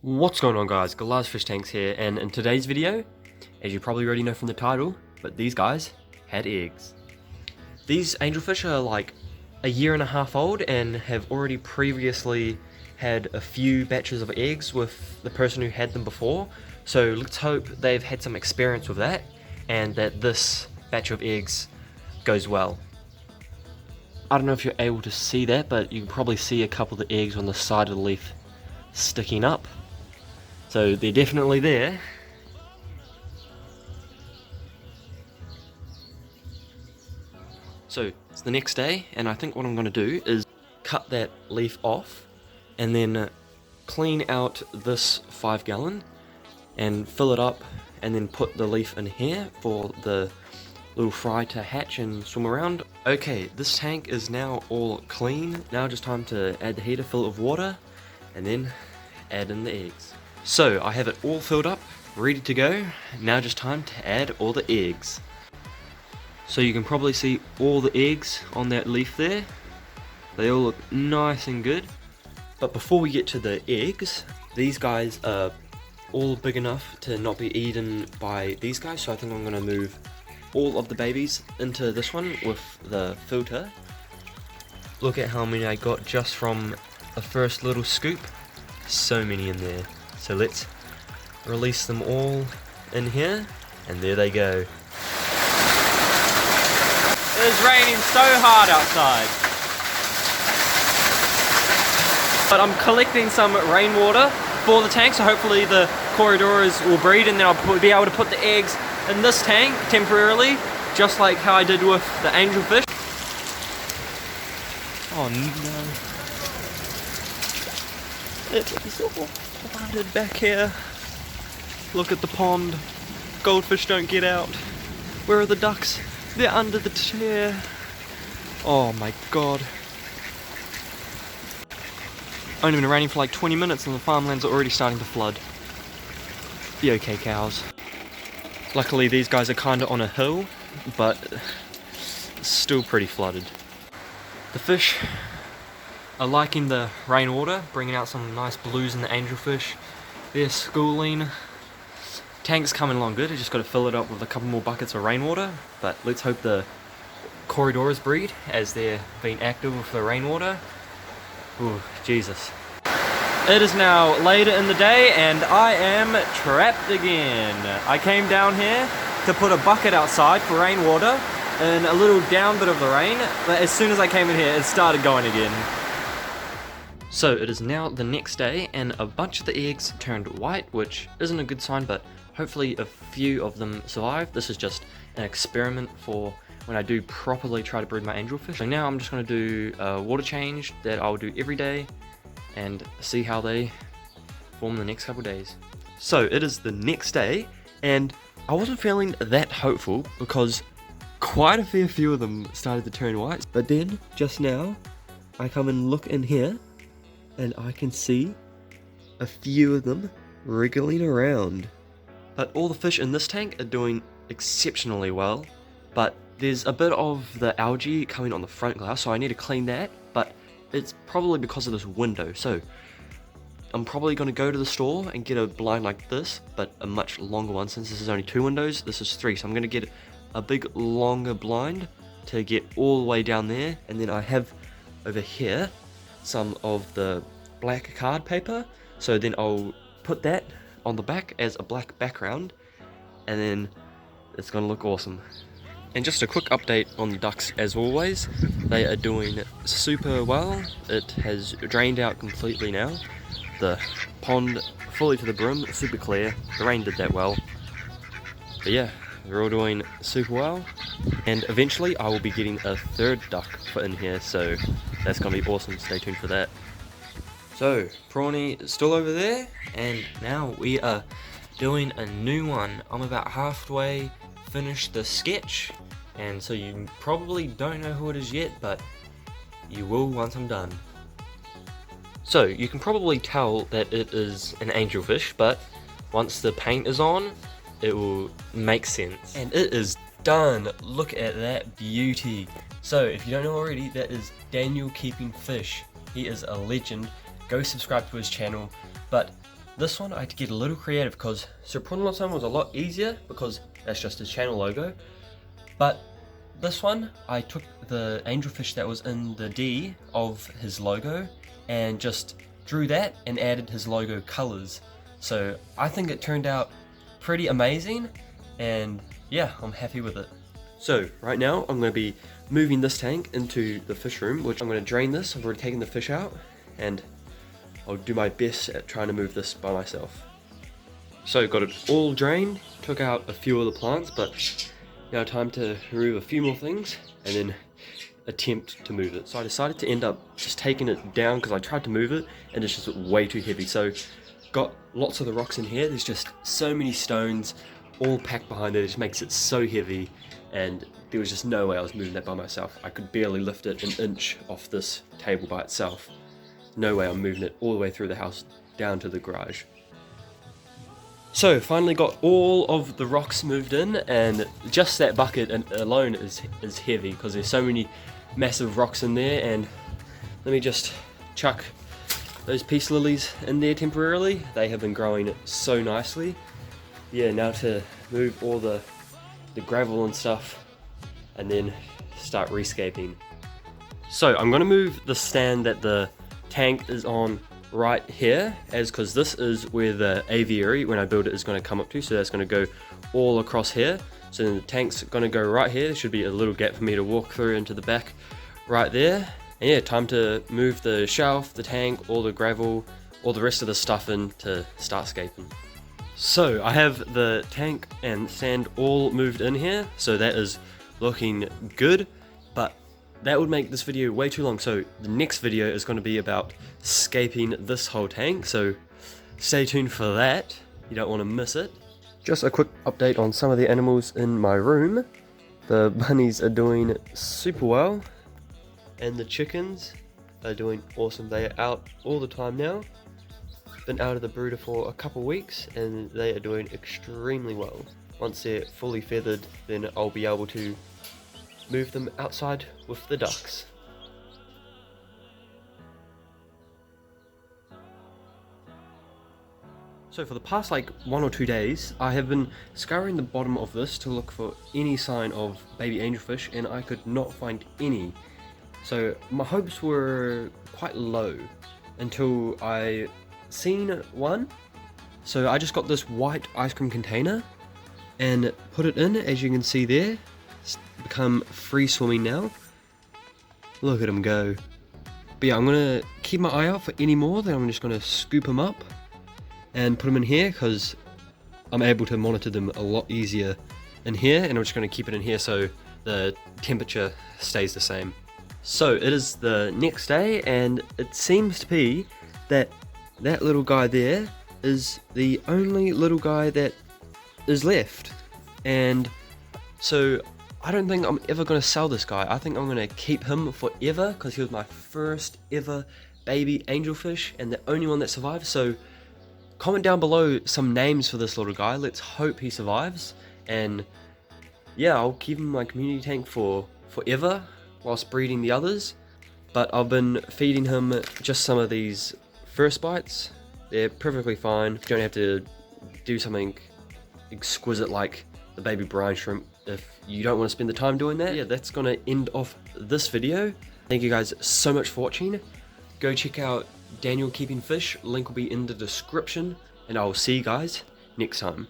What's going on, guys? Fish Tanks here, and in today's video, as you probably already know from the title, but these guys had eggs. These angelfish are like a year and a half old and have already previously had a few batches of eggs with the person who had them before, so let's hope they've had some experience with that and that this batch of eggs goes well. I don't know if you're able to see that, but you can probably see a couple of the eggs on the side of the leaf sticking up. So they're definitely there. So it's the next day, and I think what I'm going to do is cut that leaf off and then clean out this 5 gallon and fill it up, and then put the leaf in here for the little fry to hatch and swim around. Okay, this tank is now all clean. Now just time to add the heater, fill it with water, and then add in the eggs. So I have it all filled up, ready to go. Now just time to add all the eggs. So you can probably see all the eggs on that leaf there. They all look nice and good. But before we get to the eggs, these guys are all big enough to not be eaten by these guys, so I think I'm going to move all of the babies into this one with the filter. Look at how many I got just from the first little scoop. So many in there. So let's release them all in here, and there they go. It is raining so hard outside. But I'm collecting some rainwater for the tank, so hopefully the corridors will breed, and then I'll be able to put the eggs in this tank temporarily, just like how I did with the angelfish. Oh no. It is all flooded back here. Look at the pond. Goldfish don't get out. Where are the ducks? They're under the chair. Oh my god. Only been raining for like 20 minutes and the farmlands are already starting to flood. Be okay, cows. Luckily these guys are kinda on a hill, but still pretty flooded. The fish are liking the rainwater, bringing out some nice blues in the angelfish. They're schooling. Tank's coming along good. I just got to fill it up with a couple more buckets of rainwater, but let's hope the corridors breed as they're being active with the rainwater. Ooh, Jesus. It is now later in the day and I am trapped again. I came down here to put a bucket outside for rainwater in a little down bit of the rain, but as soon as I came in here it started going again. So it is now the next day and a bunch of the eggs turned white, which isn't a good sign, but hopefully a few of them survive. This is just an experiment for when I do properly try to breed my angelfish. So now I'm just going to do a water change that I'll do every day and see how they form the next couple days. So it is the next day and I wasn't feeling that hopeful because quite a fair few of them started to turn white. But then just now I come and look in here and I can see a few of them wriggling around. But all the fish in this tank are doing exceptionally well, but there's a bit of the algae coming on the front glass, so I need to clean that, but it's probably because of this window. So I'm probably going to go to the store and get a blind like this, but a much longer one. Since this is only 2 windows, this is 3, so I'm going to get a big longer blind to get all the way down there. And then I have over here some of the black card paper, so then I'll put that on the back as a black background, and then it's gonna look awesome. And just a quick update on the ducks as always. They are doing super well. It has drained out completely now. The pond fully to the brim, super clear. The rain did that well. But yeah, they're all doing super well. And eventually I will be getting a 3rd duck put in here, so that's gonna be awesome. Stay tuned for that. So, Prawny is still over there, and now we are doing a new one. I'm about halfway finished the sketch, and so you probably don't know who it is yet, but you will once I'm done. So, you can probably tell that it is an angelfish, but once the paint is on, it will make sense. And it is done! Look at that beauty! So, if you don't know already, that is Daniel Keeping Fish. He is a legend. Go subscribe to his channel. But this one I had to get a little creative because Surprenant was a lot easier because that's just his channel logo. But this one, I took the angelfish that was in the D of his logo and just drew that and added his logo colors. So I think it turned out pretty amazing, and yeah, I'm happy with it. So right now I'm going to be moving this tank into the fish room, which I'm going to drain this. I've already taken the fish out and I'll do my best at trying to move this by myself. So got it all drained, took out a few of the plants, but now time to remove a few more things and then attempt to move it. So I decided to end up just taking it down because I tried to move it and it's just way too heavy. So got lots of the rocks in here. There's just so many stones all packed behind it. It just makes it so heavy, and there was just no way I was moving that by myself. I could barely lift it an inch off this table by itself. No way I'm moving it all the way through the house down to the garage. So finally got all of the rocks moved in, and just that bucket alone is heavy because there's so many massive rocks in there. And let me just chuck those peace lilies in there temporarily. They have been growing so nicely. Yeah, now to move all the gravel and stuff and then start rescaping. So I'm going to move the stand that the tank is on right here, as because this is where the aviary, when I build it, is going to come up to. So that's going to go all across here. So then the tank's going to go right here. There should be a little gap for me to walk through into the back right there. And yeah, time to move the shelf, the tank, all the gravel, all the rest of the stuff in to start scaping. So I have the tank and sand all moved in here, so that is looking good, but that would make this video way too long. So the next video is going to be about scaping this whole tank, so stay tuned for that. You don't want to miss it. Just a quick update on some of the animals in my room. The bunnies are doing super well, and the chickens are doing awesome. They are out all the time now. Been out of the brooder for a couple weeks and they are doing extremely well. Once they're fully feathered, then I'll be able to move them outside with the ducks. So for the past like 1 or 2 days, I have been scouring the bottom of this to look for any sign of baby angelfish, and I could not find any. So my hopes were quite low until I seen one. So I just got this white ice cream container and put it in. As you can see there, it's become free swimming now. Look at them go. But yeah, I'm gonna keep my eye out for any more. Then I'm just gonna scoop them up and put them in here because I'm able to monitor them a lot easier in here, and I'm just gonna keep it in here so the temperature stays the same. So it is the next day, and it seems to be that that little guy there is the only little guy that is left. And so I don't think I'm ever going to sell this guy. I think I'm going to keep him forever because he was my first ever baby angelfish and the only one that survived. So comment down below some names for this little guy. Let's hope he survives. And yeah, I'll keep him in my community tank for forever whilst breeding the others. But I've been feeding him just some of these first bites. They're perfectly fine. You don't have to do something exquisite like the baby brine shrimp if you don't want to spend the time doing that. Yeah, that's gonna end off this video. Thank you guys so much for watching. Go check out Daniel Keeping Fish, link will be in the description, and I will see you guys next time.